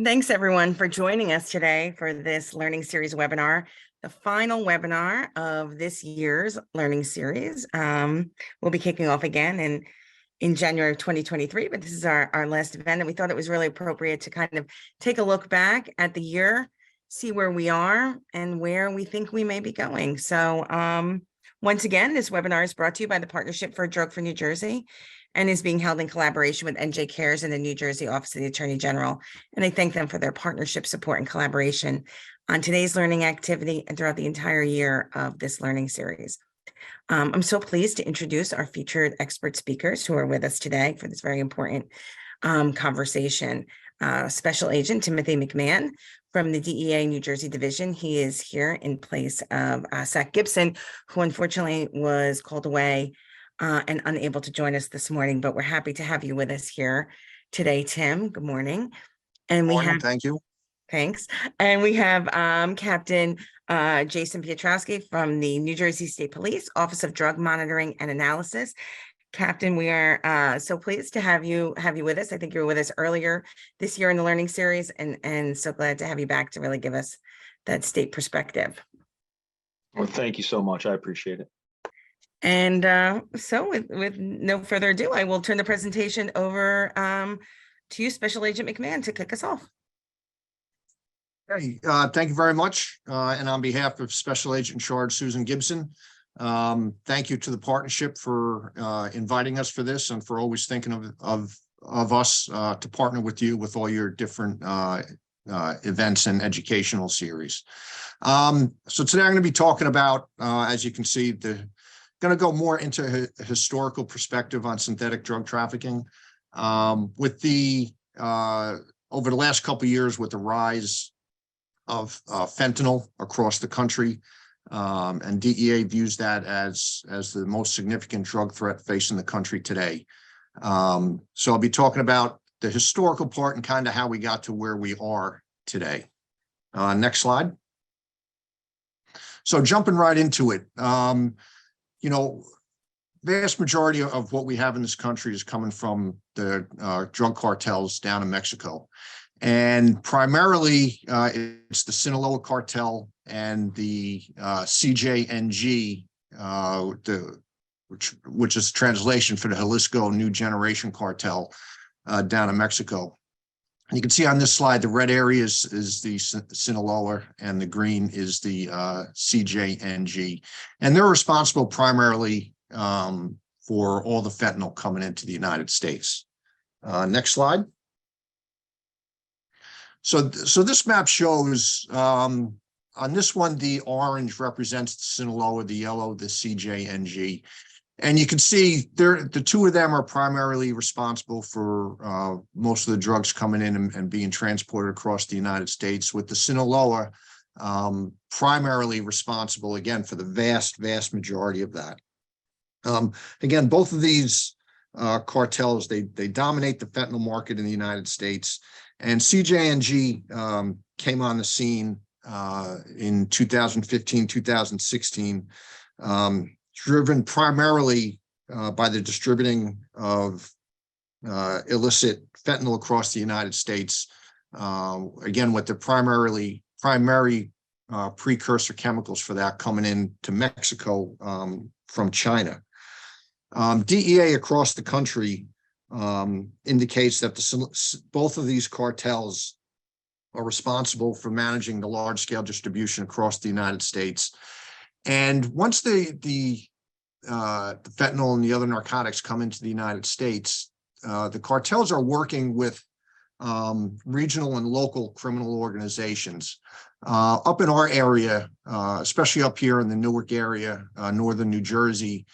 Thanks everyone for joining us today for this learning series webinar, the final webinar of this year's learning series. We'll be kicking off again in January of 2023, but this is our last event, and we thought it was really appropriate to kind of take a look back at the year, see where we are and where we think we may be going. So once again, this webinar is brought to you by the Partnership for a Drug for New Jersey and is being held in collaboration with NJ Cares and the New Jersey Office of the Attorney General. And I thank them for their partnership, support, and collaboration on today's learning activity and throughout the entire year of this learning series. I'm so pleased to introduce our featured expert speakers who are with us today for this very important conversation. Special Agent Timothy McMahon from the DEA New Jersey Division. He is here in place of Zach Gibson, who unfortunately was called away and unable to join us this morning, but we're happy to have you with us here today, Tim. Good morning. And we have, thank you. Thanks. And we have Captain Jason Piotrowski from the New Jersey State Police, Office of Drug Monitoring and Analysis. Captain, we are so pleased to have you with us. I think you were with us earlier this year in the learning series, and so glad to have you back to really give us that state perspective. Well, thank you so much. I appreciate it. And so with no further ado, I will turn the presentation over to you, Special Agent McMahon, to kick us off. Hey, thank you very much. And on behalf of Special Agent in Charge Susan Gibson, thank you to the partnership for inviting us for this and for always thinking of us to partner with you with all your different events and educational series. So today I'm going to be talking about, as you can see, going to go more into a historical perspective on synthetic drug trafficking. With the over the last couple of years, with the rise of fentanyl across the country, and DEA views that as the most significant drug threat facing the country today. So I'll be talking about the historical part and kind of how we got to where we are today. Next slide. So jumping right into it, you know, vast majority of what we have in this country is coming from the drug cartels down in Mexico. And primarily, it's the Sinaloa cartel and the CJNG, which is translation for the Jalisco New Generation Cartel down in Mexico. And you can see on this slide, the red area is the Sinaloa and the green is the CJNG. And they're responsible primarily for all the fentanyl coming into the United States. Next slide. So this map shows, on this one, the orange represents the Sinaloa, the yellow, the CJNG. And you can see the two of them are primarily responsible for most of the drugs coming in and being transported across the United States, with the Sinaloa primarily responsible, again, for the vast majority of that. Again, both of these cartels, they dominate the fentanyl market in the United States. And CJNG came on the scene in 2015, 2016, driven primarily by the distributing of illicit fentanyl across the United States, again, with the primary precursor chemicals for that coming into Mexico from China. DEA across the country indicates that both of these cartels are responsible for managing the large-scale distribution across the United States. And once the fentanyl and the other narcotics come into the United States, the cartels are working with regional and local criminal organizations. Up in our area, especially up here in the Newark area, northern New Jersey,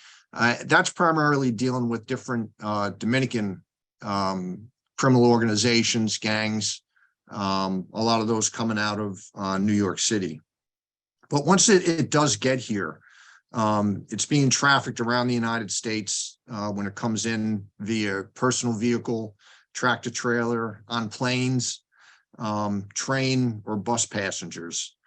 that's primarily dealing with different Dominican criminal organizations, gangs, a lot of those coming out of New York City. But once it does get here, it's being trafficked around the United States when it comes in via personal vehicle, tractor trailer, on planes, train or bus passengers.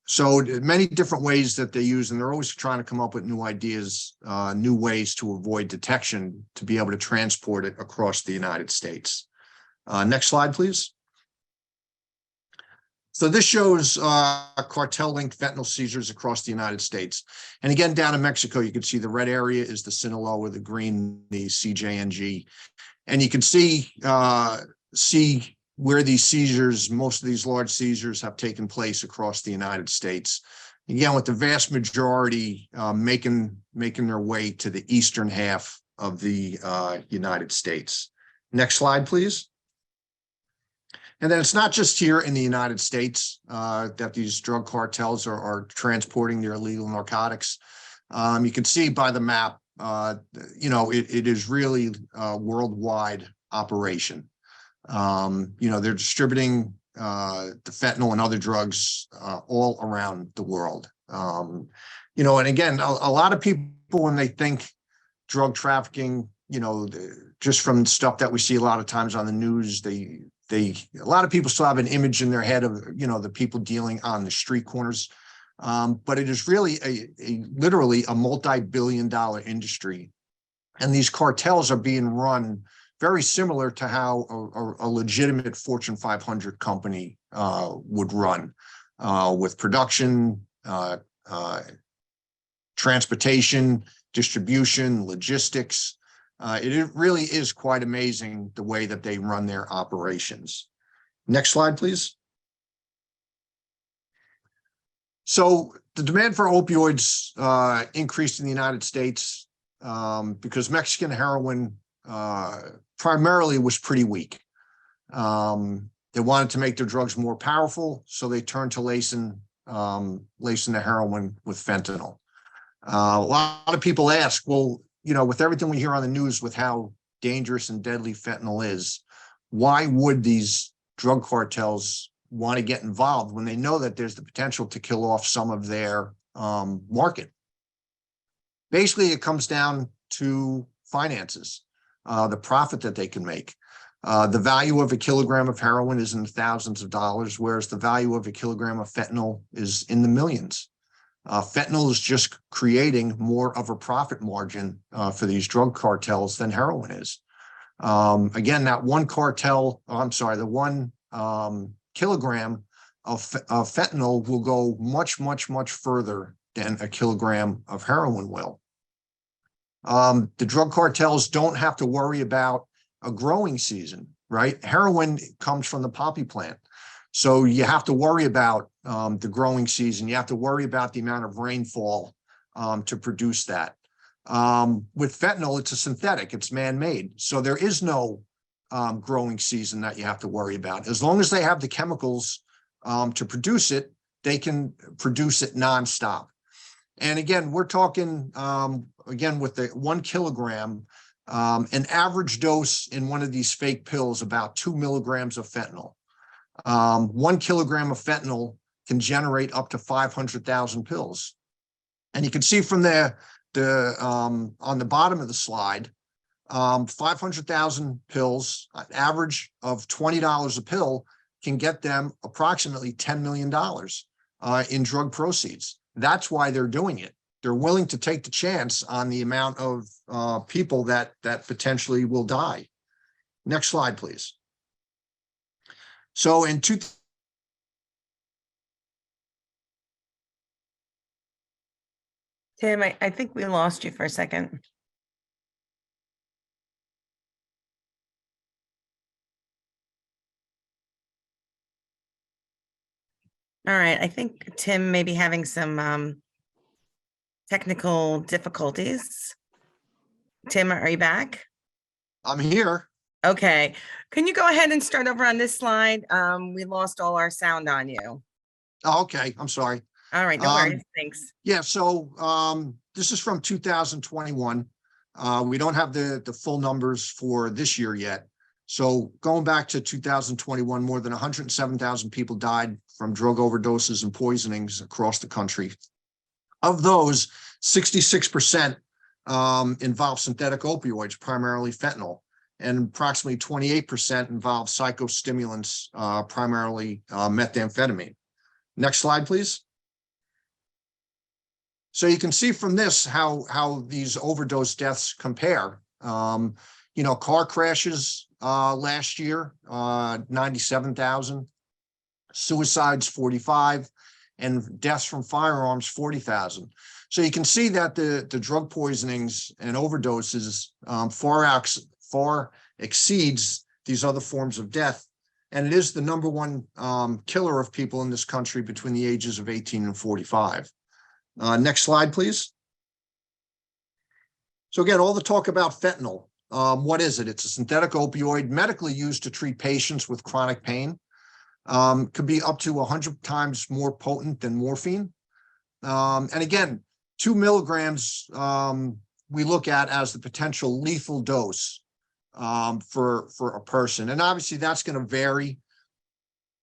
So many different ways that they use, and they're always trying to come up with new ideas, new ways to avoid detection to be able to transport it across the United States. Next slide, please. So this shows cartel-linked fentanyl seizures across the United States. And again, down in Mexico, you can see the red area is the Sinaloa, the green, the CJNG. And you can see where these seizures, most of these large seizures have taken place across the United States. Again, with the vast majority making their way to the eastern half of the United States. Next slide, please. And then it's not just here in the United States that these drug cartels are transporting their illegal narcotics. You can see by the map, it is really a worldwide operation. They're distributing the fentanyl and other drugs all around the world. And again, a lot of people, when they think drug trafficking, just from stuff that we see a lot of times on the news, a lot of people still have an image in their head of, the people dealing on the street corners. But it is really literally a multi-billion-dollar industry. And these cartels are being run very similar to how a legitimate Fortune 500 company would run, with production, transportation, distribution, logistics. It really is quite amazing the way that they run their operations. Next slide, please. So the demand for opioids increased in the United States because Mexican heroin primarily was pretty weak. They wanted to make their drugs more powerful, so they turned to lacing the heroin with fentanyl. A lot of people ask, well, with everything we hear on the news with how dangerous and deadly fentanyl is, why would these drug cartels want to get involved when they know that there's the potential to kill off some of their market? Basically, it comes down to finances, the profit that they can make. The value of a kilogram of heroin is in the thousands of dollars, whereas the value of a kilogram of fentanyl is in the millions. Fentanyl is just creating more of a profit margin for these drug cartels than heroin is. Again, that one kilogram of fentanyl will go much, much, much further than a kilogram of heroin will. The drug cartels don't have to worry about a growing season, right? Heroin comes from the poppy plant. So you have to worry about the growing season. You have to worry about the amount of rainfall to produce that. With fentanyl, it's a synthetic, it's man-made. So there is no growing season that you have to worry about. As long as they have the chemicals to produce it, they can produce it nonstop. And again, we're talking, with the 1 kilogram, an average dose in one of these fake pills, about 2 milligrams of fentanyl. 1 kilogram of fentanyl can generate up to 500,000 pills. And you can see from there, on the bottom of the slide, 500,000 pills, an average of $20 a pill, can get them approximately $10 million in drug proceeds. That's why they're doing it. They're willing to take the chance on the amount of people that potentially will die. Next slide, please. So in Tim, I think we lost you for a second. All right, I think Tim may be having some technical difficulties. Tim, are you back? I'm here. Okay, can you go ahead and start over on this slide? We lost all our sound on you. Oh, okay, I'm sorry. All right, no worries, thanks. Yeah, so this is from 2021. We don't have the full numbers for this year yet. So going back to 2021, more than 107,000 people died from drug overdoses and poisonings across the country. Of those, 66% involve synthetic opioids, primarily fentanyl, and approximately 28% involve psychostimulants, primarily methamphetamine. Next slide, please. So you can see from this how these overdose deaths compare. car crashes last year, 97,000, suicides 45, and deaths from firearms 40,000. So you can see that the drug poisonings and overdoses far exceeds these other forms of death. And it is the number one killer of people in this country between the ages of 18 and 45. Next slide, please. So again, all the talk about fentanyl. What is it? It's a synthetic opioid medically used to treat patients with chronic pain. Could be up to 100 times more potent than morphine. And again, 2 milligrams we look at as the potential lethal dose for a person. And obviously that's going to vary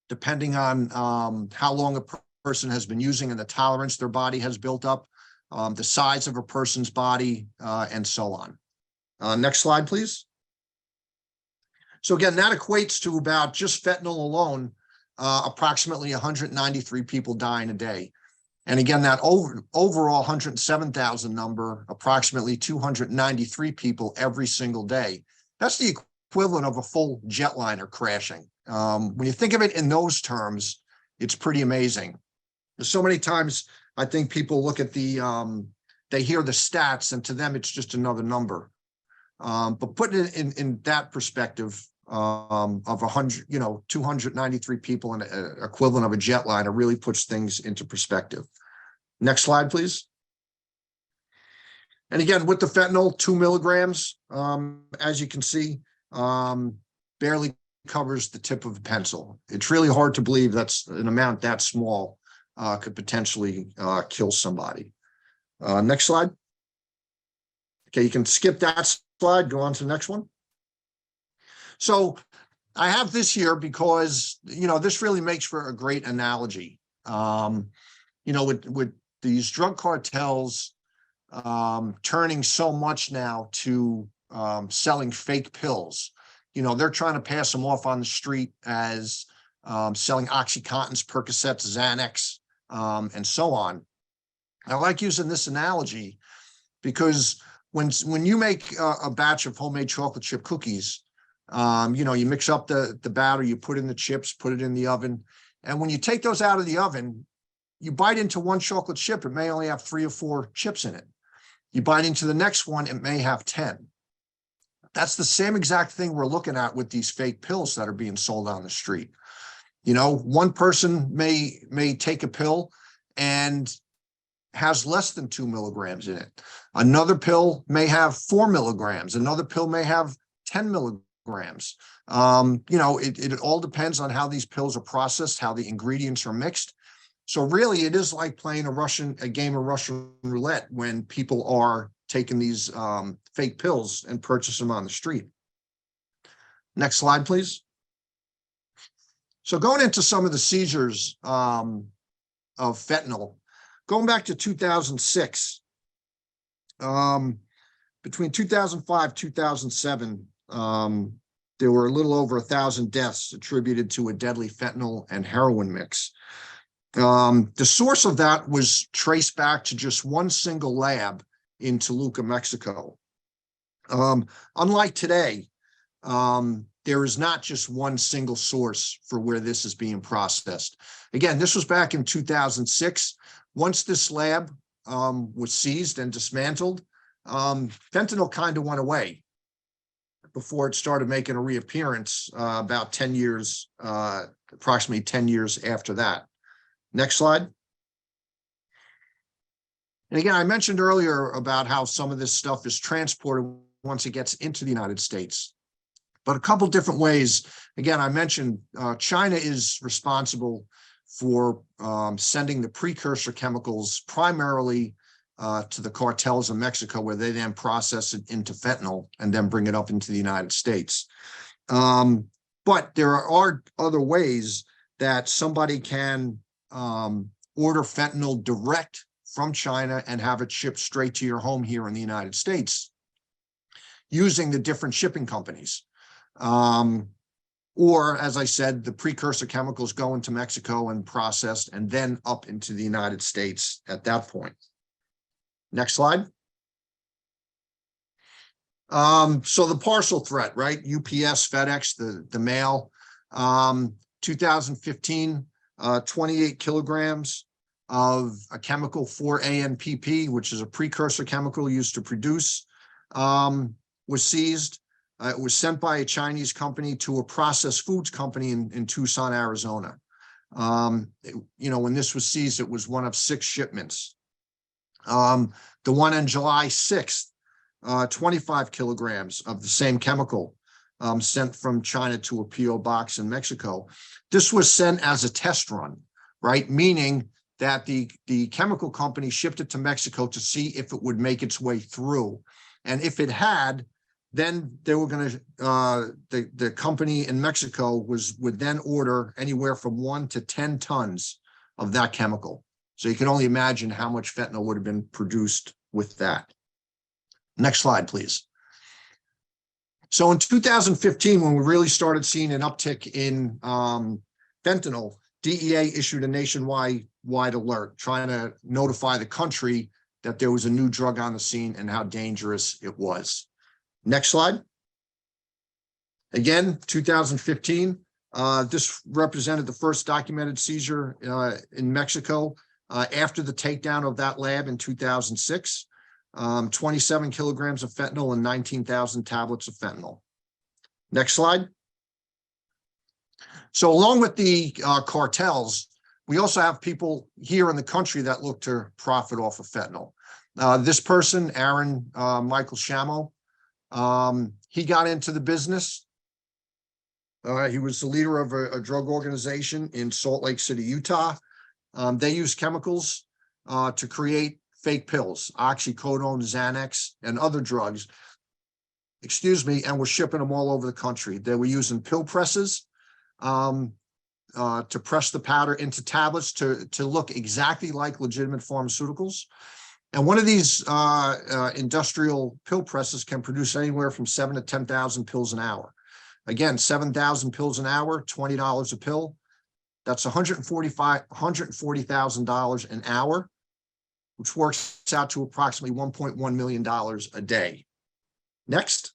depending on how long a person has been using and the tolerance their body has built up, the size of a person's body, and so on. Next slide, please. So again, that equates to about just fentanyl alone, approximately 193 people dying a day. And again, that overall 107,000 number, approximately 293 people every single day. That's the equivalent of a full jetliner crashing. When you think of it in those terms, it's pretty amazing. There's so many times I think people look at they hear the stats and to them it's just another number. But putting it in that perspective of 100, 293 people and equivalent of a jetliner really puts things into perspective. Next slide, please. And again, with the fentanyl, 2 milligrams, as you can see, barely covers the tip of a pencil. It's really hard to believe that's an amount that small could potentially kill somebody. Next slide. Okay, you can skip that slide, go on to the next one. So I have this here because, this really makes for a great analogy. With these drug cartels turning so much now to selling fake pills, they're trying to pass them off on the street as selling Oxycontins, Percocets, Xanax, and so on. I like using this analogy because when you make a batch of homemade chocolate chip cookies, you mix up the batter, you put in the chips, put it in the oven. And when you take those out of the oven, you bite into one chocolate chip, it may only have 3 or 4 chips in it. You bite into the next one, it may have 10. That's the same exact thing we're looking at with these fake pills that are being sold on the street. One person may take a pill and has less than 2 milligrams in it. Another pill may have 4 milligrams. Another pill may have 10 milligrams. It all depends on how these pills are processed, how the ingredients are mixed. So really, it is like playing a game of Russian roulette when people are taking these fake pills and purchase them on the street. Next slide, please. So going into some of the seizures of fentanyl, going back to 2006, between 2005, 2007, there were a little over 1,000 deaths attributed to a deadly fentanyl and heroin mix. The source of that was traced back to just one single lab in Toluca, Mexico. Unlike today, there is not just one single source for where this is being processed. Again, this was back in 2006. Once this lab was seized and dismantled, fentanyl kind of went away before it started making a reappearance about 10 years, approximately 10 years after that. Next slide. And again, I mentioned earlier about how some of this stuff is transported once it gets into the United States. But a couple different ways. Again, I mentioned China is responsible for sending the precursor chemicals primarily to the cartels in Mexico, where they then process it into fentanyl and then bring it up into the United States. But there are other ways that somebody can order fentanyl direct from China and have it shipped straight to your home here in the United States using the different shipping companies. Or, as I said, the precursor chemicals go into Mexico and processed and then up into the United States at that point. Next slide. So the parcel threat, right? UPS, FedEx, the mail, 2015, 28 kilograms of a chemical 4-ANPP, which is a precursor chemical used to produce, was seized. It was sent by a Chinese company to a processed foods company in Tucson, Arizona. When this was seized, it was one of 6 shipments. The one on July 6th, 25 kilograms of the same chemical sent from China to a PO box in Mexico. This was sent as a test run, right? Meaning that the chemical company shipped it to Mexico to see if it would make its way through. And if it had, then they were going to, the company in Mexico would then order anywhere from 1 to 10 tons of that chemical. So you can only imagine how much fentanyl would have been produced with that. Next slide, please. So in 2015, when we really started seeing an uptick in fentanyl, DEA issued a nationwide alert trying to notify the country that there was a new drug on the scene and how dangerous it was. Next slide. Again, 2015, this represented the first documented seizure in Mexico after the takedown of that lab in 2006. 27 kilograms of fentanyl and 19,000 tablets of fentanyl. Next slide. So along with the cartels, we also have people here in the country that look to profit off of fentanyl. This person, Aaron Michael Shamo, he got into the business. He was the leader of a drug organization in Salt Lake City, Utah. They use chemicals to create fake pills, oxycodone, Xanax, and other drugs, and were shipping them all over the country. They were using pill presses to press the powder into tablets to look exactly like legitimate pharmaceuticals. And one of these industrial pill presses can produce anywhere from 7 to 10,000 pills an hour. Again, 7,000 pills an hour, $20 a pill. That's $140,000 an hour, which works out to approximately $1.1 million a day. Next.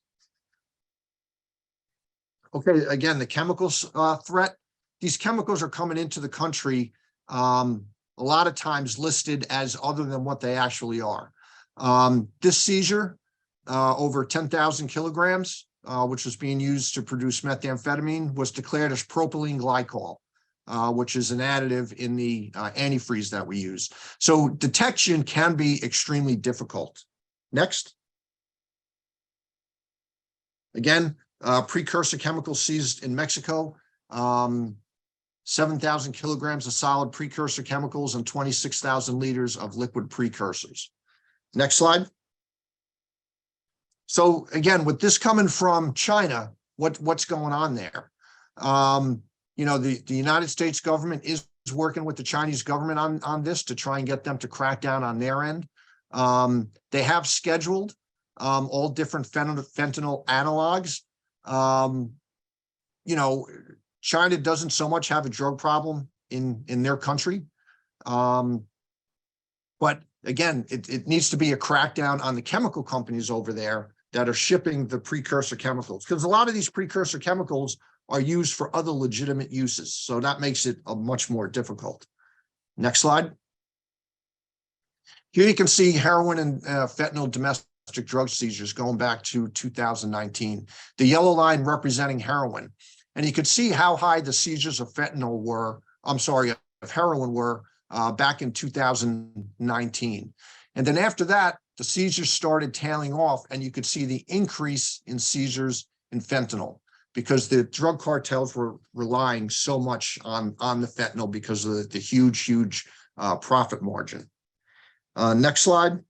Okay, again, the chemicals threat. These chemicals are coming into the country a lot of times listed as other than what they actually are. This seizure, over 10,000 kilograms, which was being used to produce methamphetamine, was declared as propylene glycol, which is an additive in the antifreeze that we use. So detection can be extremely difficult. Next. Again, precursor chemicals seized in Mexico, 7,000 kilograms of solid precursor chemicals and 26,000 liters of liquid precursors. Next slide. So again, with this coming from China, what's going on there? The United States government is working with the Chinese government on this to try and get them to crack down on their end. They have scheduled all different fentanyl analogs. China doesn't so much have a drug problem in their country. But again, it needs to be a crackdown on the chemical companies over there that are shipping the precursor chemicals, because a lot of these precursor chemicals are used for other legitimate uses. So that makes it much more difficult. Next slide. Here you can see heroin and fentanyl domestic drug seizures going back to 2019. The yellow line representing heroin. And you could see how high the seizures of heroin were back in 2019. And then after that, the seizures started tailing off, and you could see the increase in seizures in fentanyl because the drug cartels were relying so much on the fentanyl because of the huge profit margin. Next slide.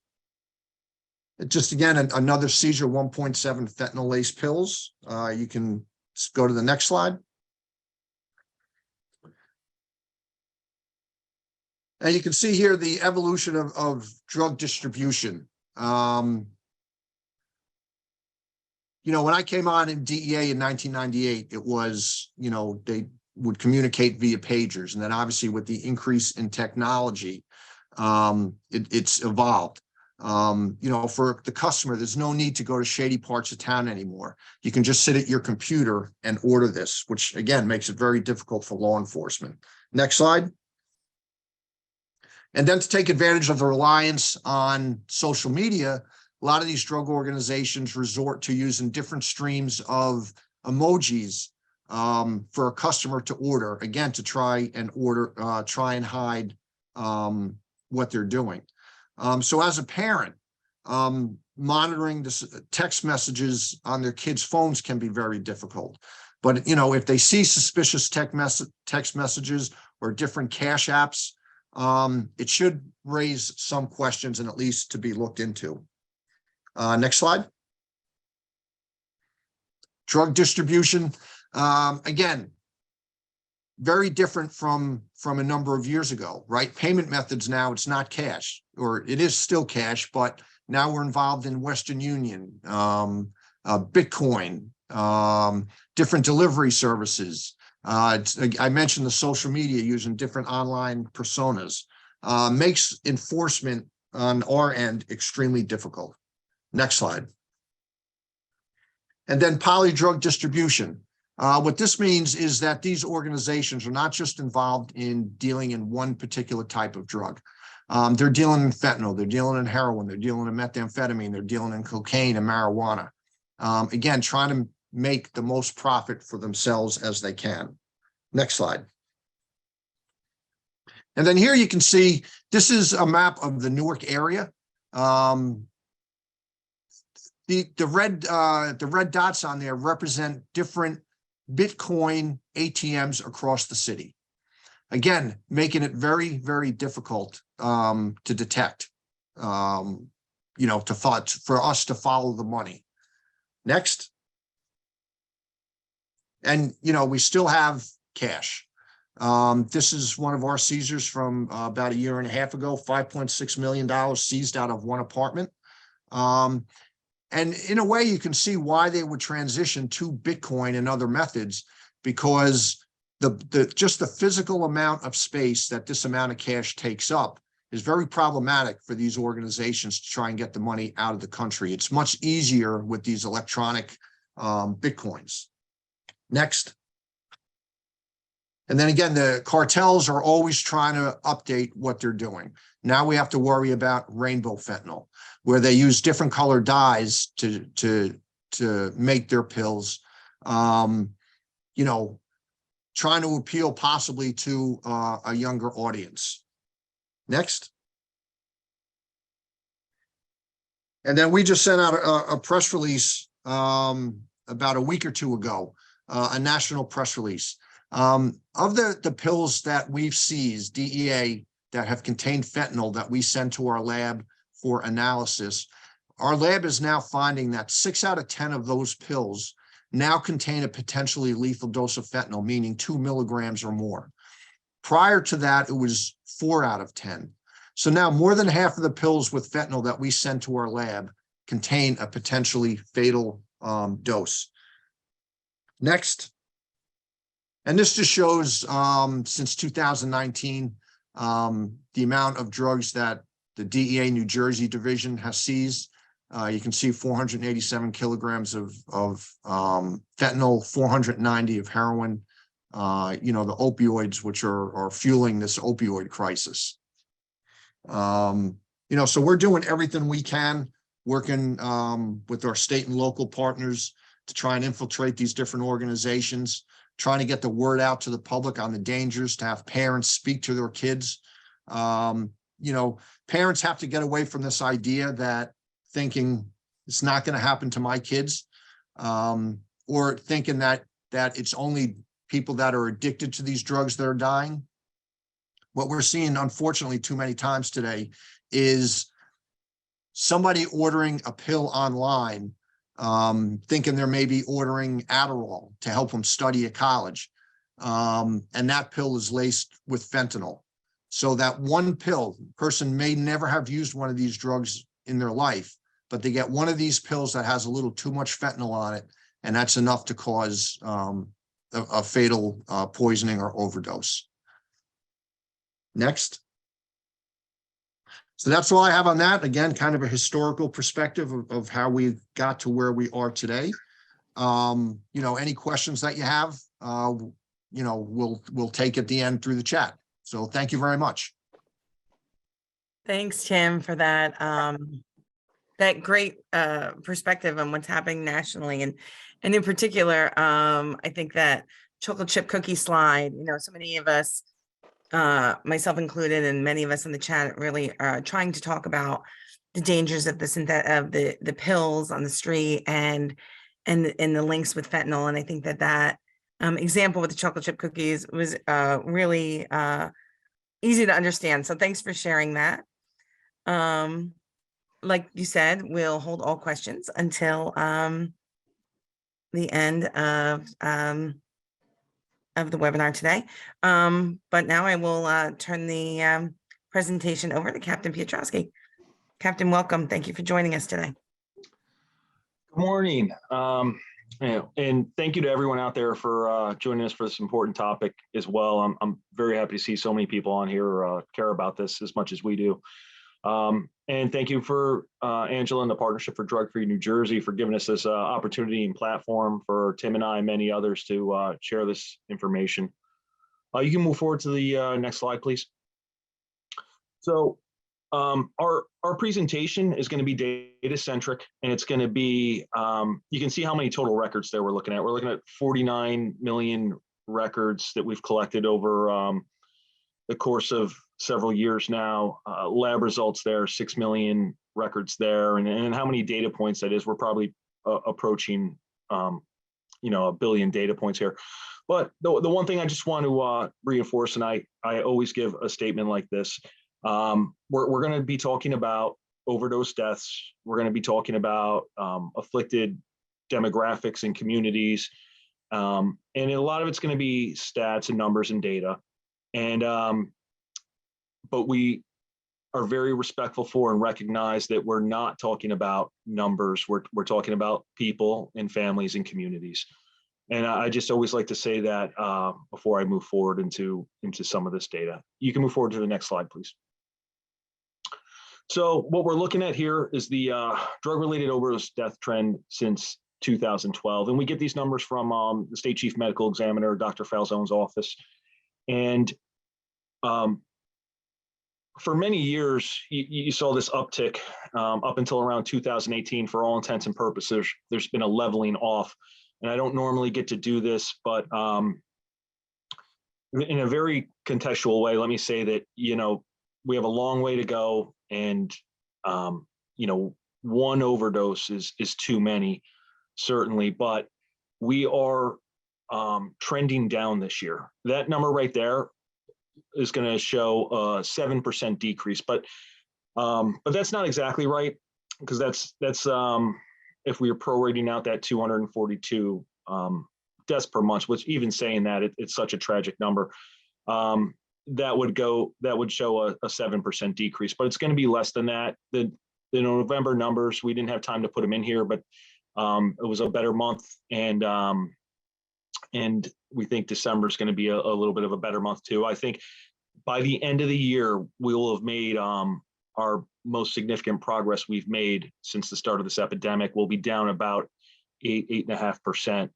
Just again, another seizure, 1.7 fentanyl laced pills. You can go to the next slide. And you can see here the evolution of drug distribution. When I came on in DEA in 1998, it was, they would communicate via pagers. And then obviously with the increase in technology, it's evolved. For the customer, there's no need to go to shady parts of town anymore. You can just sit at your computer and order this, which again makes it very difficult for law enforcement. Next slide. And then to take advantage of the reliance on social media, a lot of these drug organizations resort to using different streams of emojis for a customer to order, again, to try and hide what they're doing. So as a parent, monitoring the text messages on their kids' phones can be very difficult. But, if they see suspicious text messages or different cash apps, it should raise some questions and at least to be looked into. Next slide. Drug distribution, again, very different from a number of years ago, right? Payment methods now, it's not cash, or it is still cash, but now we're involved in Western Union, Bitcoin, different delivery services. I mentioned the social media using different online personas, makes enforcement on our end extremely difficult. Next slide. And then polydrug distribution. What this means is that these organizations are not just involved in dealing in one particular type of drug. They're dealing in fentanyl, they're dealing in heroin, they're dealing in methamphetamine, they're dealing in cocaine and marijuana. Again, trying to make the most profit for themselves as they can. Next slide. And then here you can see, this is a map of the Newark area. The red dots on there represent different Bitcoin ATMs across the city. Again, making it very, very difficult to detect, for us to follow the money. Next. And, we still have cash. This is one of our seizures from about a year and a half ago, $5.6 million seized out of one apartment. And in a way, you can see why they would transition to Bitcoin and other methods, because just the physical amount of space that this amount of cash takes up is very problematic for these organizations to try and get the money out of the country. It's much easier with these electronic Bitcoins. Next. And then again, the cartels are always trying to update what they're doing. Now we have to worry about rainbow fentanyl, where they use different colored dyes to make their pills, trying to appeal possibly to a younger audience. Next. And then we just sent out a press release about a week or two ago, a national press release. Of the pills that we've seized, DEA, that have contained fentanyl that we send to our lab for analysis, our lab is now finding that 6 out of 10 of those pills now contain a potentially lethal dose of fentanyl, meaning 2 milligrams or more. Prior to that, it was 4 out of 10. So now more than half of the pills with fentanyl that we send to our lab contain a potentially fatal dose. Next. And this just shows since 2019, the amount of drugs that the DEA New Jersey division has seized. You can see 487 kilograms of fentanyl, 490 of heroin, the opioids, which are fueling this opioid crisis. So we're doing everything we can, working with our state and local partners to try and infiltrate these different organizations, trying to get the word out to the public on the dangers, to have parents speak to their kids. Parents have to get away from this idea that thinking it's not going to happen to my kids, or thinking that it's only people that are addicted to these drugs that are dying. What we're seeing, unfortunately, too many times today is somebody ordering a pill online, thinking they're maybe ordering Adderall to help them study at college. And that pill is laced with fentanyl. So that one pill, person may never have used one of these drugs in their life, but they get one of these pills that has a little too much fentanyl on it, and that's enough to cause a fatal poisoning or overdose. Next. So that's all I have on that. Again, kind of a historical perspective of how we got to where we are today. Any questions that you have, we'll take at the end through the chat. So thank you very much. Thanks, Tim, for that that great perspective on what's happening nationally, and in particular, I think that chocolate chip cookie slide. So many of us, myself included, and many of us in the chat, really trying to talk about the dangers of the pills on the street and the links with fentanyl. And I think that example with the chocolate chip cookies was really easy to understand. So thanks for sharing that. Like you said, we'll hold all questions until the end of the webinar today. But now I will turn the presentation over to Captain Piotrowski. Captain, welcome. Thank you for joining us today. Good morning. And thank you to everyone out there for joining us for this important topic as well. I'm very happy to see so many people on here care about this as much as we do. And thank you for Angela and the Partnership for Drug-Free New Jersey for giving us this opportunity and platform for Tim and I and many others to share this information. You can move forward to the next slide, please. So our presentation is going to be data-centric, and it's going to be, you can see how many total records there we're looking at. We're looking at 49 million records that we've collected over the course of several years now. Lab results there, 6 million records there, and how many data points that is. We're probably approaching, a billion data points here. But the one thing I just want to reinforce, and I always give a statement like this, we're going to be talking about overdose deaths. We're going to be talking about afflicted demographics and communities, and a lot of it's going to be stats and numbers and data. And but we are very respectful for and recognize that we're not talking about numbers. We're talking about people and families and communities. And I just always like to say that before I move forward into some of this data. You can move forward to the next slide, please. So what we're looking at here is the drug-related overdose death trend since 2012. And we get these numbers from the State Chief Medical Examiner, Dr. Falzone's office. And for many years, you saw this uptick up until around 2018. For all intents and purposes, there's been a leveling off. And I don't normally get to do this, but in a very contextual way, let me say that, we have a long way to go. And, one overdose is too many, certainly, but we are trending down this year. That number right there is going to show a 7% decrease, but that's not exactly right, because that's if we are prorating out that 242 deaths per month, which even saying that it's such a tragic number, that would show a 7% decrease, but it's going to be less than that. The November numbers, we didn't have time to put them in here, but it was a better month, and we think December is going to be a little bit of a better month too. I think by the end of the year, we will have made our most significant progress we've made since the start of this epidemic. We'll be down about 8.5%.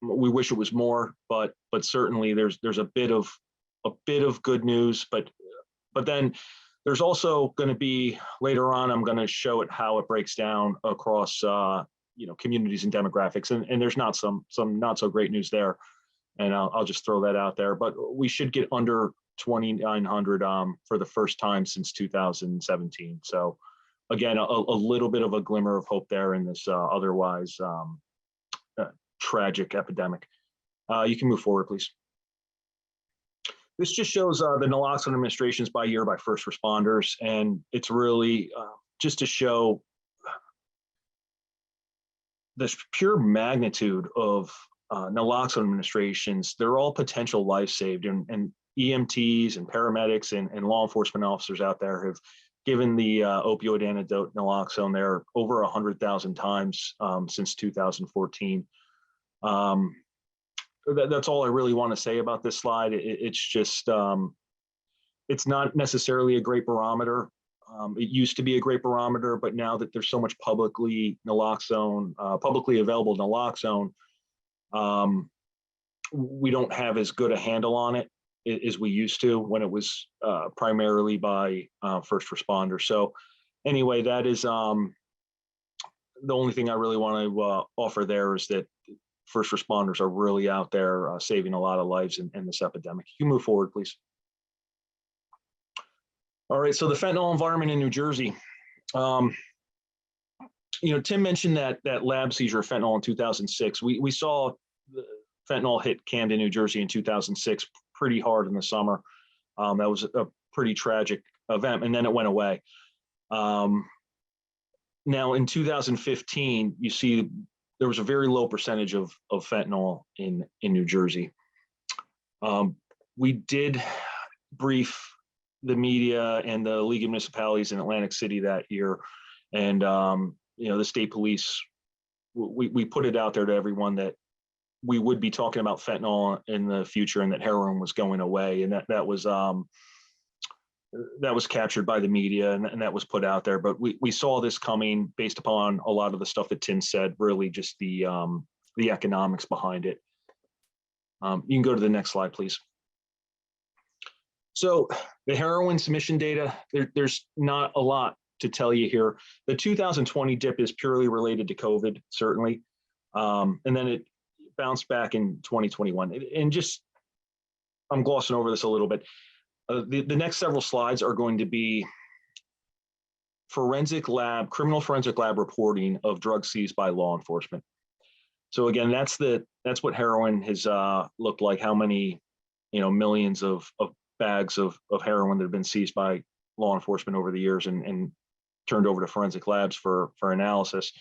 We wish it was more, but certainly there's a bit of good news. But then there's also going to be, later on, I'm going to show it how it breaks down across communities and demographics, and there's not some not so great news there, and I'll just throw that out there. But we should get under 2,900 for the first time since 2017. So again, a little bit of a glimmer of hope there in this otherwise tragic epidemic. You can move forward, please. This just shows the Naloxone administrations by year by first responders, and it's really just to show this pure magnitude of Naloxone administrations. They're all potential life saved, and EMTs and paramedics and law enforcement officers out there have given the opioid antidote Naloxone there over 100,000 times since 2014. That's all I really want to say about this slide. It's just it's not necessarily a great barometer. It used to be a great barometer, but now that there's so much publicly available naloxone, we don't have as good a handle on it as we used to when it was primarily by first responders. So anyway, that is the only thing I really want to offer there, is that first responders are really out there saving a lot of lives in this epidemic. You move forward, please. All right, so the fentanyl environment in New Jersey. Tim mentioned that lab seizure of fentanyl in 2006. We saw the fentanyl hit Camden, New Jersey in 2006 pretty hard in the summer. That was a pretty tragic event, and then it went away. Now in 2015, you see there was a very low percentage of fentanyl in New Jersey. We did brief the media and the League of Municipalities in Atlantic City that year, and the state police, we put it out there to everyone that we would be talking about fentanyl in the future and that heroin was going away, and that was captured by the media, and that was put out there. But we saw this coming based upon a lot of the stuff that Tim said, really just the economics behind it. You can go to the next slide, please. So the heroin submission data, there's not a lot to tell you here. The 2020 dip is purely related to COVID, certainly. And then it bounced back in 2021. And just, I'm glossing over this a little bit. The next several slides are going to be criminal forensic lab reporting of drugs seized by law enforcement. So again, that's what heroin has looked like, how many millions of bags of heroin that have been seized by law enforcement over the years and turned over to forensic labs for analysis.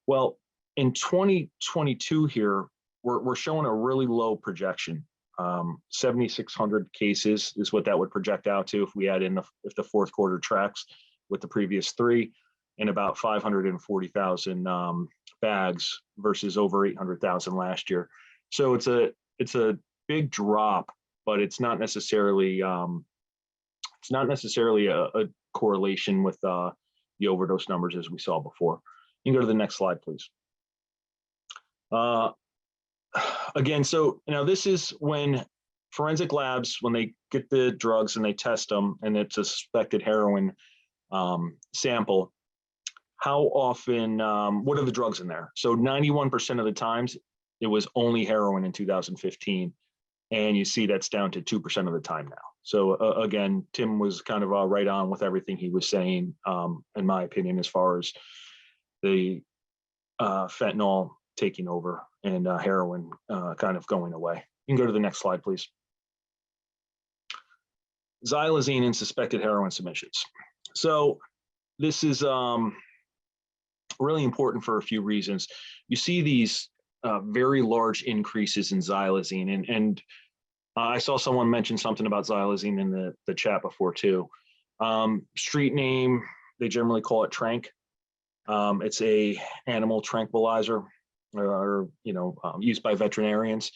Well, in 2022 here, we're showing a really low projection. 7,600 cases is what that would project out to if we add in if the fourth quarter tracks with the previous three, and about 540,000 bags versus over 800,000 last year. So it's a big drop, but it's not necessarily a correlation with the overdose numbers as we saw before. You can go to the next slide, please. Again, so this is when forensic labs, when they get the drugs and they test them, and it's a suspected heroin sample, how often, what are the drugs in there? So 91% of the times, it was only heroin in 2015. And you see that's down to 2% of the time now. So again, Tim was kind of right on with everything he was saying, in my opinion, as far as the fentanyl taking over and heroin kind of going away. You can go to the next slide, please. Xylazine and suspected heroin submissions. So this is really important for a few reasons. You see these very large increases in Xylazine, and I saw someone mention something about Xylazine in the chat before too. Street name, they generally call it Trank. It's a animal tranquilizer, or used by veterinarians.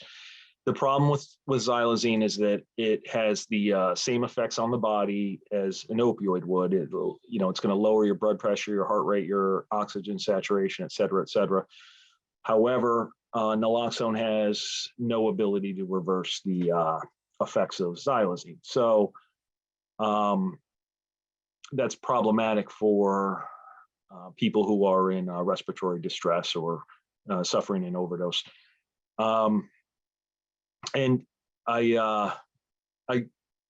The problem with Xylazine is that it has the same effects on the body as an opioid would. It's going to lower your blood pressure, your heart rate, your oxygen saturation, et cetera, et cetera. However, naloxone has no ability to reverse the effects of Xylazine. So that's problematic for people who are in respiratory distress or suffering an overdose. And I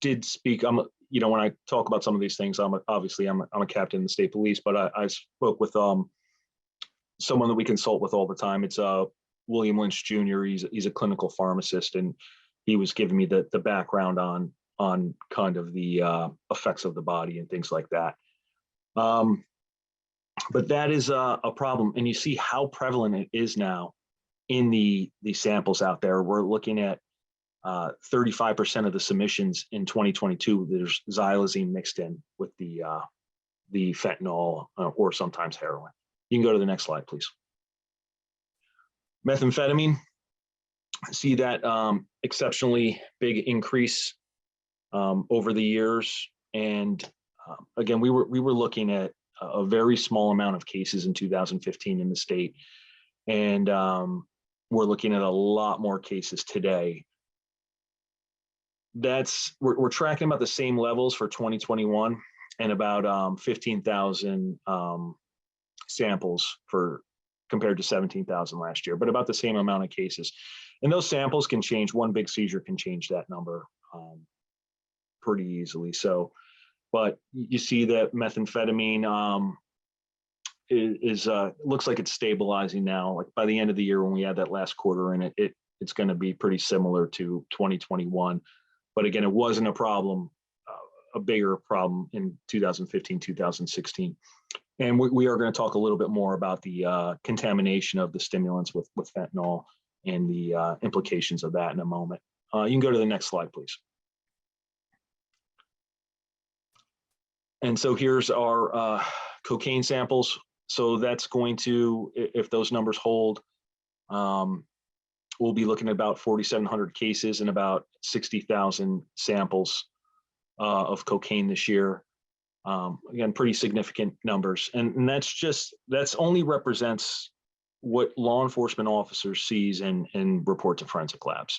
did speak. When I talk about some of these things, I'm a captain in the state police, but I spoke with someone that we consult with all the time. It's William Lynch Jr. He's a clinical pharmacist, and he was giving me the background on kind of the effects of the body and things like that. But that is a problem, and you see how prevalent it is now in the samples out there. We're looking at 35% of the submissions in 2022. There's Xylazine mixed in with the fentanyl or sometimes heroin. You can go to the next slide, please. Methamphetamine, see that exceptionally big increase over the years. And again, we were looking at a very small amount of cases in 2015 in the state. And we're looking at a lot more cases today. We're tracking about the same levels for 2021 and about 15,000 samples compared to 17,000 last year, but about the same amount of cases. And those samples can change. One big seizure can change that number pretty easily. So, but you see that methamphetamine looks like it's stabilizing now. Like by the end of the year, when we add that last quarter in it's going to be pretty similar to 2021. But again, it wasn't a problem, a bigger problem in 2015, 2016. And we are going to talk a little bit more about the contamination of the stimulants with fentanyl and the implications of that in a moment. You can go to the next slide, please. And so here's our cocaine samples. So that's going to, if those numbers hold, we'll be looking at about 4,700 cases and about 60,000 samples of cocaine this year. Again, pretty significant numbers. And that's only represents what law enforcement officers sees and report to forensic labs.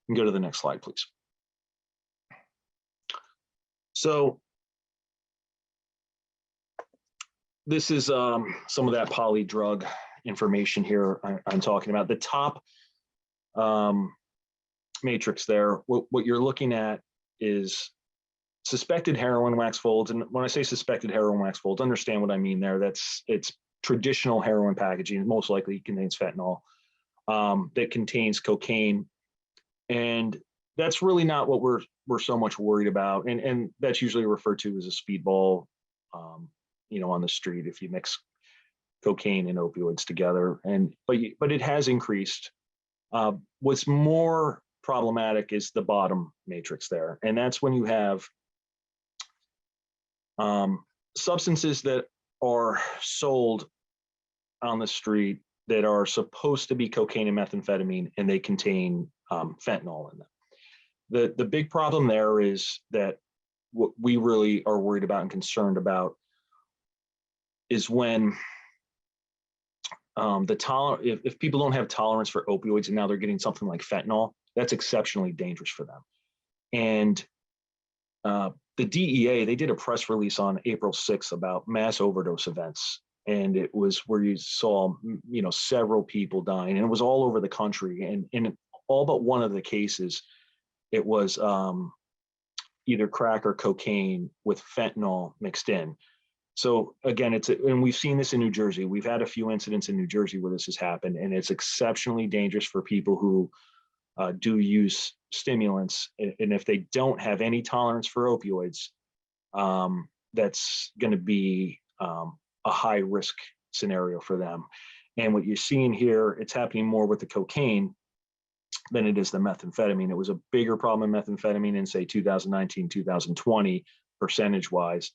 You can go to the next slide, please. So this is some of that poly drug information here I'm talking about. The top matrix there, what you're looking at is suspected heroin wax folds. And when I say suspected heroin wax folds, understand what I mean there. It's traditional heroin packaging, most likely contains fentanyl, that contains cocaine. And that's really not what we're so much worried about. And that's usually referred to as a speedball, on the street if you mix cocaine and opioids together. But it has increased. What's more problematic is the bottom matrix there. And that's when you have substances that are sold on the street that are supposed to be cocaine and methamphetamine, and they contain fentanyl in them. The big problem there is that what we really are worried about and concerned about is when if people don't have tolerance for opioids and now they're getting something like fentanyl, that's exceptionally dangerous for them. And the DEA, they did a press release on April 6th about mass overdose events. And it was where you saw, several people dying, and it was all over the country. And in all but one of the cases, it was either crack or cocaine with fentanyl mixed in. So again, and we've seen this in New Jersey. We've had a few incidents in New Jersey where this has happened, and it's exceptionally dangerous for people who do use stimulants. And if they don't have any tolerance for opioids, that's going to be a high risk scenario for them. And what you're seeing here, it's happening more with the cocaine than it is the methamphetamine. It was a bigger problem in methamphetamine in, say, 2019, 2020, percentage wise.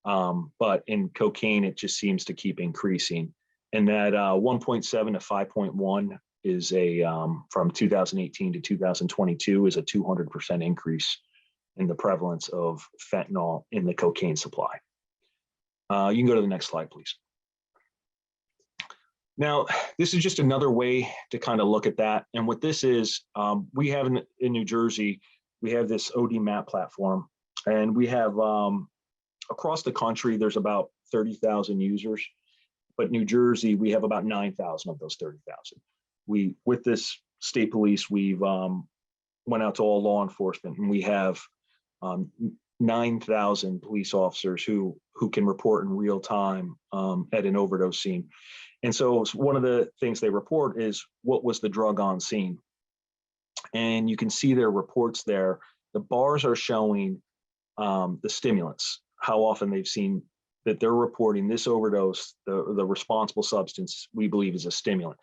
But in cocaine, it just seems to keep increasing. And that 1.7 to 5.1 is from 2018 to 2022 is a 200% increase in the prevalence of fentanyl in the cocaine supply. You can go to the next slide, please. Now, this is just another way to kind of look at that. And what this is, we have in New Jersey, we have this OD map platform, and we have across the country, there's about 30,000 users, but New Jersey, we have about 9,000 of those 30,000. With this state police, we've went out to all law enforcement, and we have 9,000 police officers who can report in real time at an overdose scene. And so one of the things they report is what was the drug on scene. And you can see their reports there. The bars are showing the stimulants, how often they've seen that they're reporting this overdose, the responsible substance we believe is a stimulant.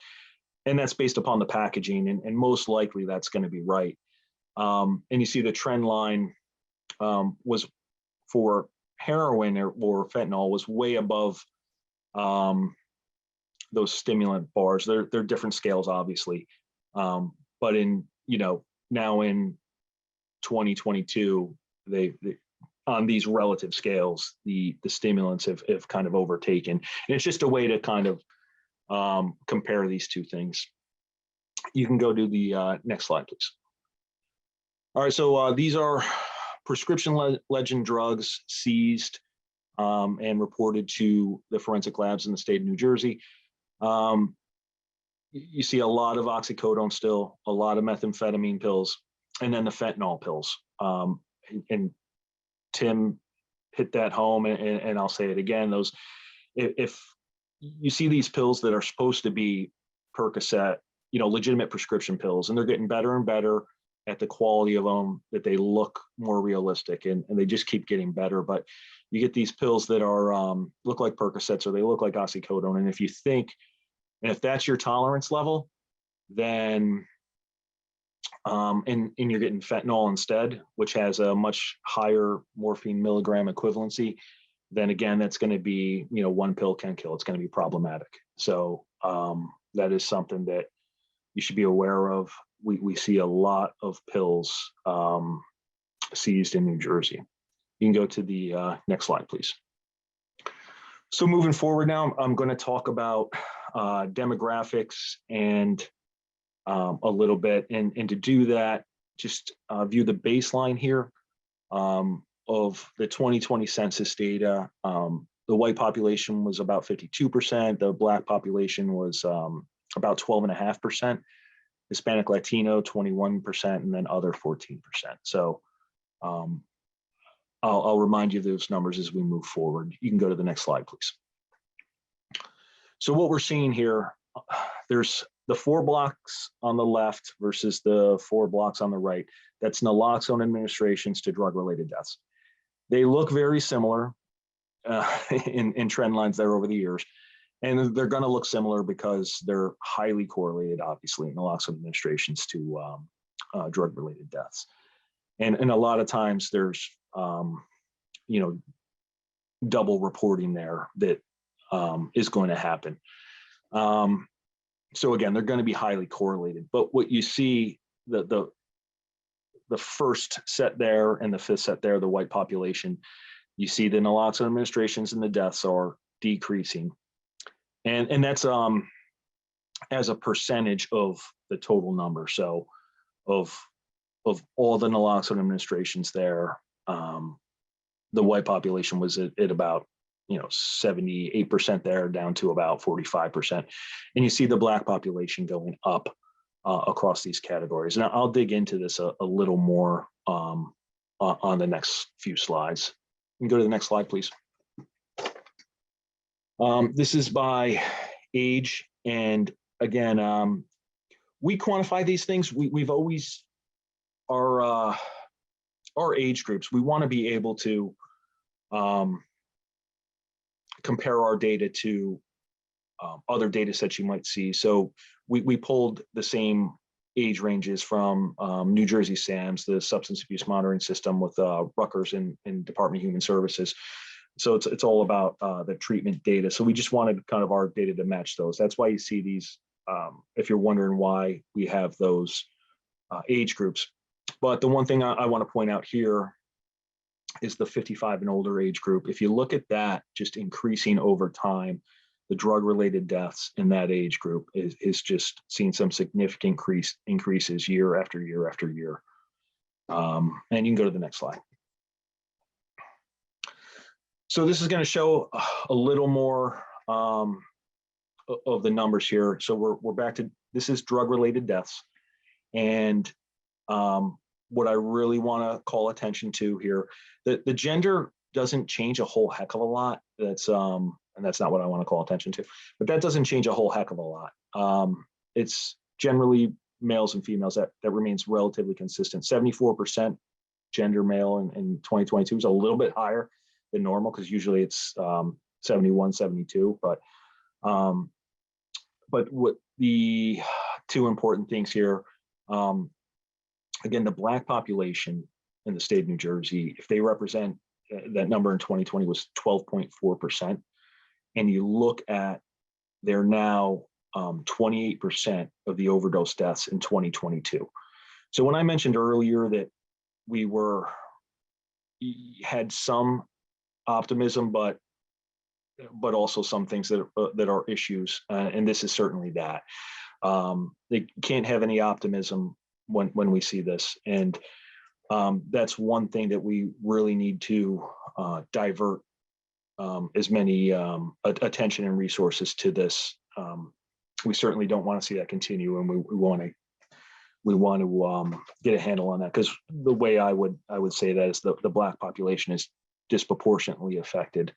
And that's based upon the packaging, and most likely that's going to be right. And you see the trend line was for heroin or fentanyl was way above those stimulant bars. They're different scales, obviously. But now in 2022, they on these relative scales, the stimulants have kind of overtaken. And it's just a way to kind of compare these two things. You can go to the next slide, please. All right, so these are prescription legend drugs seized and reported to the forensic labs in the state of New Jersey. You see a lot of oxycodone still, a lot of methamphetamine pills, and then the fentanyl pills. And Tim hit that home, and I'll say it again. Those, if you see these pills that are supposed to be Percocet, legitimate prescription pills, and they're getting better and better at the quality of them, that they look more realistic, and they just keep getting better. But you get these pills that are look like Percocets, or they look like oxycodone. And if that's your tolerance level, then and you're getting fentanyl instead, which has a much higher morphine milligram equivalency, then again, that's going to be, one pill can kill. It's going to be problematic. So that is something that you should be aware of. We see a lot of pills seized in New Jersey. You can go to the next slide, please. So moving forward now, I'm going to talk about demographics and a little bit. And to do that, just view the baseline here of the 2020 census data. The white population was about 52%. The Black population was about 12.5%. Hispanic Latino, 21%, and then other 14%. So I'll remind you of those numbers as we move forward. You can go to the next slide, please. So what we're seeing here, there's the 4 blocks on the left versus the 4 blocks on the right. That's naloxone administrations to drug-related deaths. They look very similar in trend lines there over the years. And they're going to look similar because they're highly correlated, obviously, naloxone administrations to drug-related deaths. And a lot of times there's, double reporting there that is going to happen. So again, they're going to be highly correlated. But what you see, the first set there and the 5th set there, the white population, you see the naloxone administrations and the deaths are decreasing. And that's as a percentage of the total number. So of all the naloxone administrations there, the white population was at about 78% there, down to about 45%. And you see the Black population going up across these categories. And I'll dig into this a little more on the next few slides. You can go to the next slide, please. This is by age, and again, we quantify these things. We've always our age groups. We want to be able to compare our data to other data sets you might see. So we pulled the same age ranges from New Jersey SAMS, the substance abuse monitoring system, with Rutgers and Department of Human Services. So it's all about the treatment data. So we just wanted kind of our data to match those. That's why you see these, if you're wondering why we have those age groups. But the one thing I want to point out here is the 55 and older age group. If you look at that, just increasing over time, the drug-related deaths in that age group is just seeing some significant increases year after year after year. And you can go to the next slide. So this is going to show a little more of the numbers here. So we're back to, this is drug-related deaths. And what I really want to call attention to here, the gender doesn't change a whole heck of a lot. That's and that's not what I want to call attention to, but that doesn't change a whole heck of a lot. It's generally males and females that remains relatively consistent. 74% gender male in 2022 is a little bit higher than normal, because usually it's 71, 72. But what the two important things here, again, the Black population in the state of New Jersey, if they represent, that number in 2020 was 12.4%. And you look at, they're now 28% of the overdose deaths in 2022. So when I mentioned earlier that we were had some optimism, but also some things that are issues, and this is certainly that. They can't have any optimism when we see this, and that's one thing that we really need to divert as many attention and resources to this. We certainly don't want to see that continue, and we want to get a handle on that, because the way I would say that is the Black population is disproportionately affected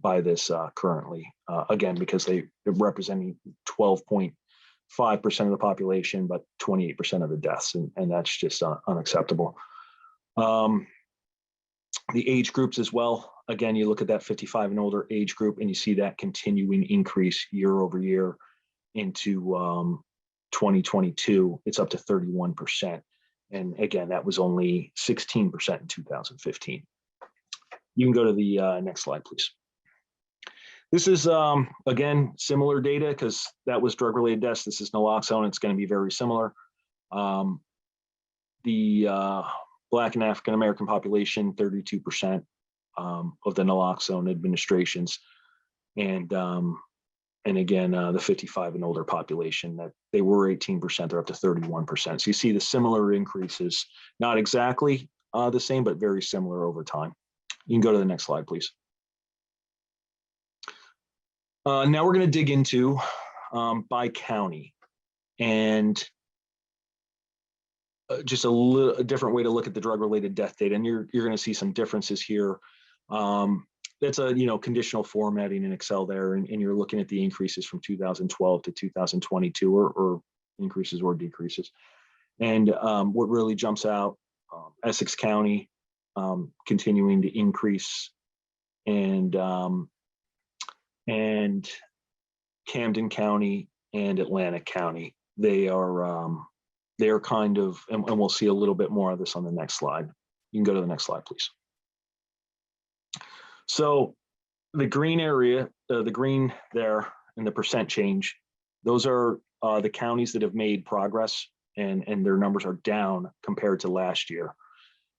by this currently, again, because they're representing 12.5% of the population, but 28% of the deaths, and that's just unacceptable. The age groups as well. Again, you look at that 55 and older age group, and you see that continuing increase year over year into 2022. It's up to 31%. And again, that was only 16% in 2015. You can go to the next slide, please. This is, again, similar data, because that was drug-related deaths. This is naloxone. It's going to be very similar. The Black and African-American population, 32% of the naloxone administrations. And again, the 55 and older population, that they were 18%, they're up to 31%. So you see the similar increases, not exactly the same, but very similar over time. You can go to the next slide, please. Now we're going to dig into by county, and just a different way to look at the drug-related death data, and you're going to see some differences here. That's a conditional formatting in Excel there, and you're looking at the increases from 2012 to 2022, or increases or decreases. And what really jumps out, Essex County continuing to increase, and Camden County and Atlantic County, they are kind of, and we'll see a little bit more of this on the next slide. You can go to the next slide, please. So the green area, the green there, and the percent change, those are the counties that have made progress, and their numbers are down compared to last year.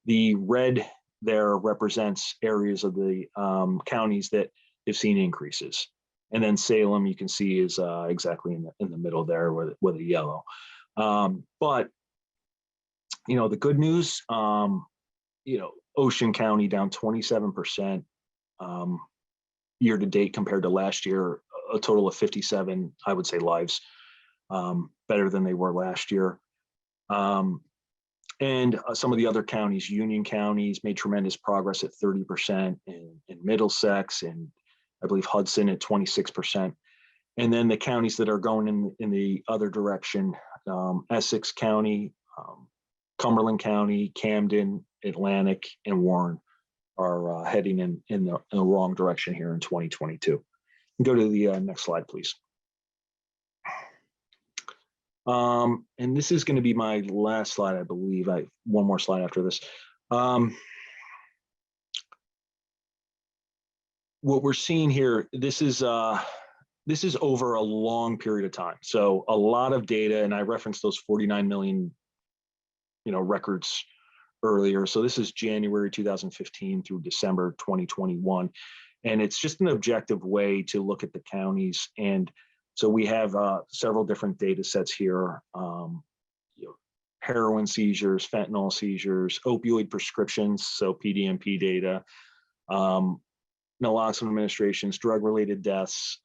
The red there represents areas of the counties that have seen increases. And then Salem, you can see, is exactly in the middle there with a yellow. But the good news, Ocean County down 27% year to date compared to last year, a total of 57, I would say, lives, better than they were last year. And some of the other counties, Union counties, made tremendous progress at 30%, in Middlesex, and I believe Hudson at 26%. And then the counties that are going in the other direction, Essex County, Cumberland County, Camden, Atlantic, and Warren are heading in the wrong direction here in 2022. Go to the next slide, please. And this is going to be my last slide, I believe. I have one more slide after this. What we're seeing here, this is over a long period of time. So a lot of data, and I referenced those 49 million, records earlier. So this is January 2015 through December 2021. And it's just an objective way to look at the counties. And so we have several different data sets here, heroin seizures, fentanyl seizures, opioid prescriptions, so PDMP data, naloxone administrations, drug-related deaths,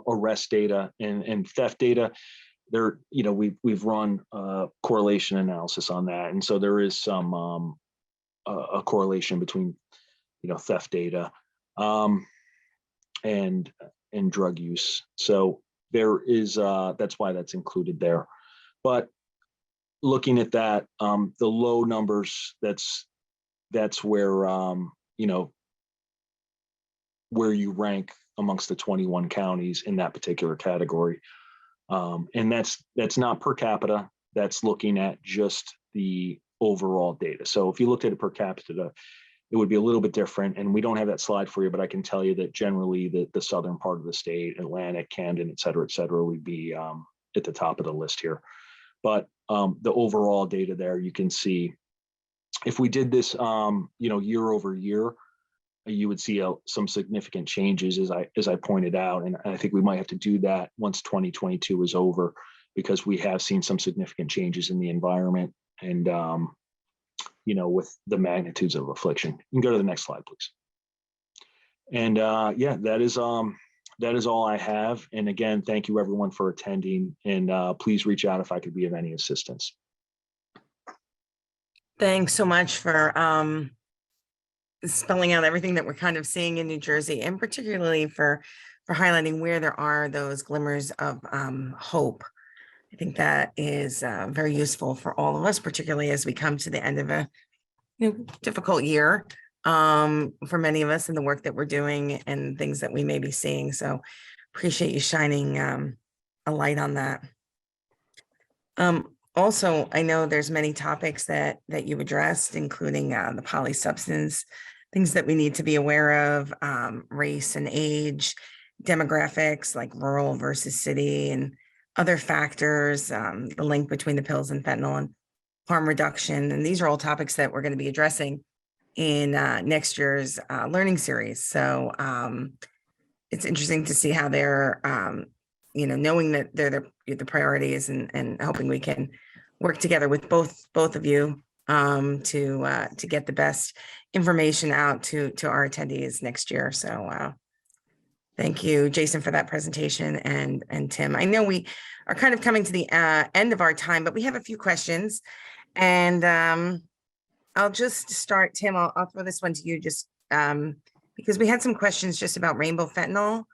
arrest data, and theft data. There, we've run correlation analysis on that, and so there is some a correlation between theft data and drug use. So there is that's why that's included there. But looking at that, the low numbers, that's where where you rank amongst the 21 counties in that particular category. And that's not per capita, that's looking at just the overall data. So if you looked at it per capita, it would be a little bit different. And we don't have that slide for you, but I can tell you that generally the southern part of the state, Atlantic, Camden, et cetera, would be at the top of the list here. But the overall data there, you can see if we did this, year over year, you would see some significant changes, as I pointed out, and I think we might have to do that once 2022 is over, because we have seen some significant changes in the environment and with the magnitudes of affliction. You can go to the next slide, please. And yeah, that is all I have. And again, thank you everyone for attending, and please reach out if I could be of any assistance. Thanks so much for spelling out everything that we're kind of seeing in New Jersey, and particularly for highlighting where there are those glimmers of hope. I think that is very useful for all of us, particularly as we come to the end of a difficult year for many of us in the work that we're doing and things that we may be seeing. So appreciate you shining a light on that. Also, I know there's many topics that you've addressed, including the polysubstance, things that we need to be aware of, race and age, demographics like rural versus city, and other factors, the link between the pills and fentanyl and harm reduction. And these are all topics that we're going to be addressing in next year's learning series. So it's interesting to see how they're, knowing that they're the priorities, and hoping we can work together with both of you to get the best information out to our attendees next year. So thank you, Jason, for that presentation, and Tim. I know we are kind of coming to the end of our time, but we have a few questions, and I'll just start. Tim, I'll throw this one to you, just because we had some questions just about rainbow fentanyl,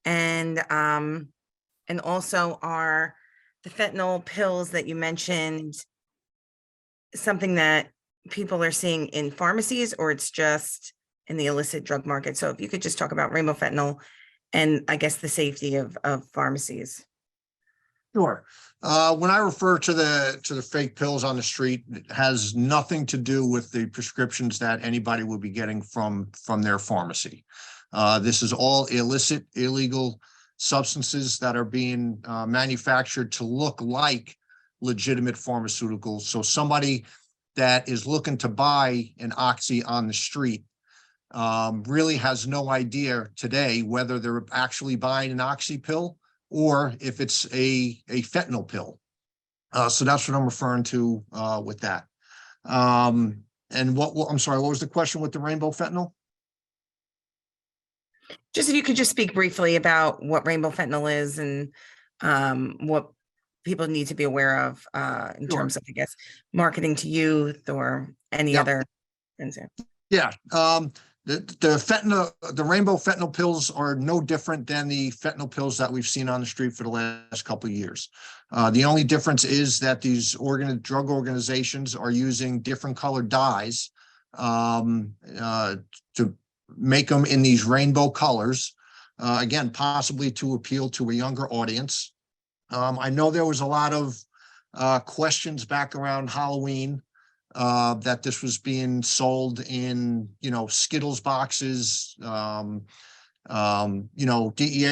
and also the fentanyl pills that you mentioned, something that people are seeing in pharmacies, or it's just in the illicit drug market. So if you could just talk about rainbow fentanyl and I guess the safety of pharmacies. Sure. When I refer to the fake pills on the street, it has nothing to do with the prescriptions that anybody will be getting from their pharmacy. This is all illicit, illegal substances that are being manufactured to look like legitimate pharmaceuticals. So somebody that is looking to buy an oxy on the street really has no idea today whether they're actually buying an oxy pill or if it's a fentanyl pill. So that's what I'm referring to with that. And I'm sorry, what was the question with the rainbow fentanyl? Just if you could just speak briefly about what rainbow fentanyl is, and what people need to be aware of in terms of, I guess, marketing to youth or any other things. Yeah. The rainbow fentanyl pills are no different than the fentanyl pills that we've seen on the street for the last couple of years. The only difference is that these drug organizations are using different colored dyes to make them in these rainbow colors, again, possibly to appeal to a younger audience. I know there was a lot of questions back around Halloween that this was being sold in, Skittles boxes. DEA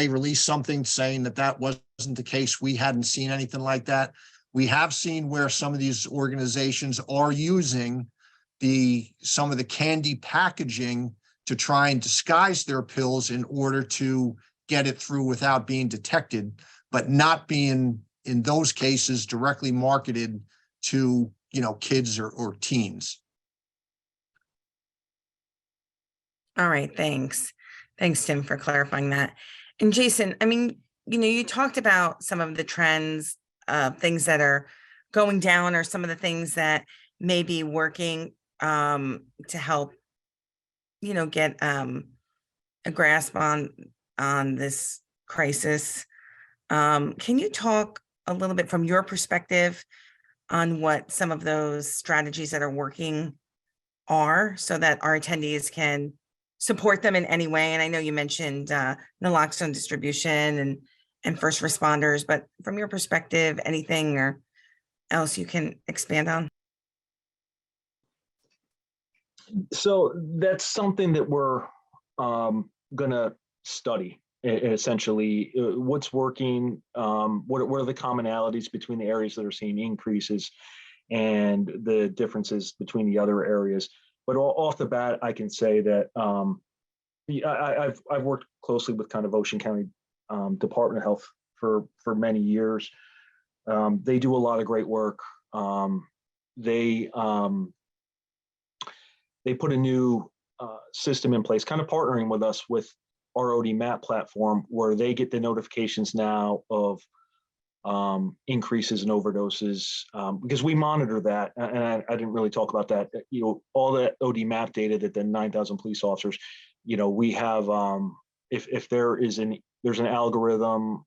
released something saying that wasn't the case. We hadn't seen anything like that. We have seen where some of these organizations are using some of the candy packaging to try and disguise their pills in order to get it through without being detected, but not being, in those cases, directly marketed to kids or teens. All right, thanks. Thanks, Tim, for clarifying that. And Jason, I mean, you talked about some of the trends, things that are going down, or some of the things that may be working to help, get a grasp on this crisis. Can you talk a little bit from your perspective on what some of those strategies that are working are, so that our attendees can support them in any way? And I know you mentioned Naloxone distribution and first responders, but from your perspective, anything or else you can expand on? So that's something that we're going to study. Essentially, what's working, what are the commonalities between the areas that are seeing increases, and the differences between the other areas. But off the bat, I can say that I've worked closely with kind of Ocean County Department of Health for many years. They do a lot of great work. They put a new system in place, kind of partnering with us with our ODMAP platform, where they get the notifications now of increases in overdoses, because we monitor that, and I didn't really talk about that. You know, all the ODMAP data that the 9,000 police officers, you know, we have. If there's an algorithm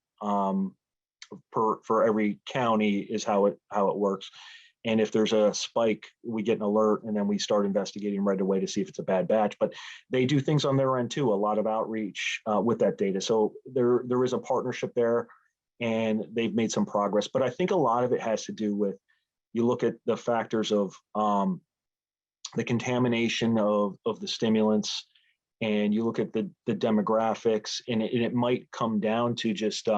for every county is how it works. And if there's a spike, we get an alert, and then we start investigating right away to see if it's a bad batch. But they do things on their end too, a lot of outreach with that data. So there is a partnership there, and they've made some progress. But I think a lot of it has to do with, you look at the factors of the contamination of the stimulants, and you look at the demographics, and it might come down to just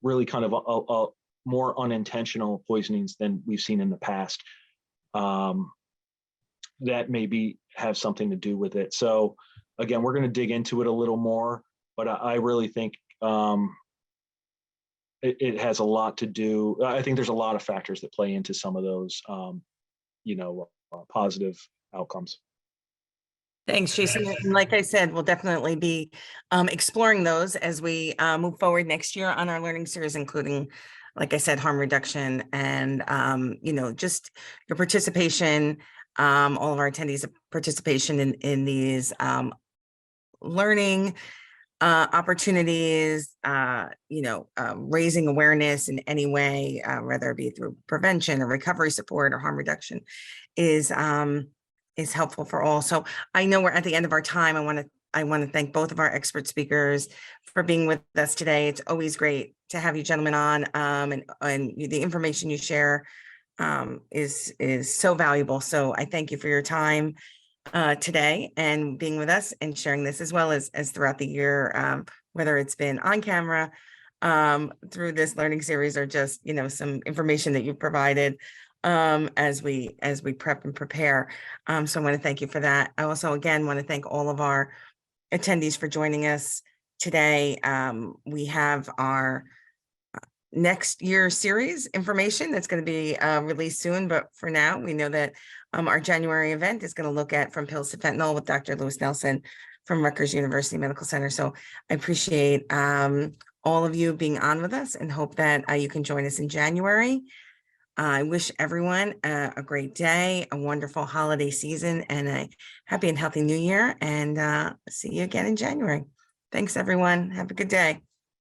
really kind of a more unintentional poisonings than we've seen in the past. That maybe have something to do with it. So again, we're going to dig into it a little more, but I really think it has a lot to do. I think there's a lot of factors that play into some of those, positive outcomes. Thanks, Jason. And like I said, we'll definitely be exploring those as we move forward next year on our learning series, including, like I said, harm reduction and, just your participation, all of our attendees' participation in these learning opportunities, raising awareness in any way, whether it be through prevention or recovery support or harm reduction, is helpful for all. So I know we're at the end of our time. I want to thank both of our expert speakers for being with us today. It's always great to have you gentlemen on, and the information you share is so valuable. So I thank you for your time today and being with us and sharing this, as well as throughout the year, whether it's been on camera through this learning series or just some information that you've provided as we prep and prepare. So I want to thank you for that. I also again want to thank all of our attendees for joining us today. We have our next year series information that's going to be released soon, but for now we know that our January event is going to look at From Pills to Fentanyl with Dr. Lewis Nelson from Rutgers University Medical Center. So I appreciate all of you being on with us and hope that you can join us in January. I wish everyone a great day, a wonderful holiday season, and a happy and healthy new year, and see you again in January. Thanks, everyone. Have a good day.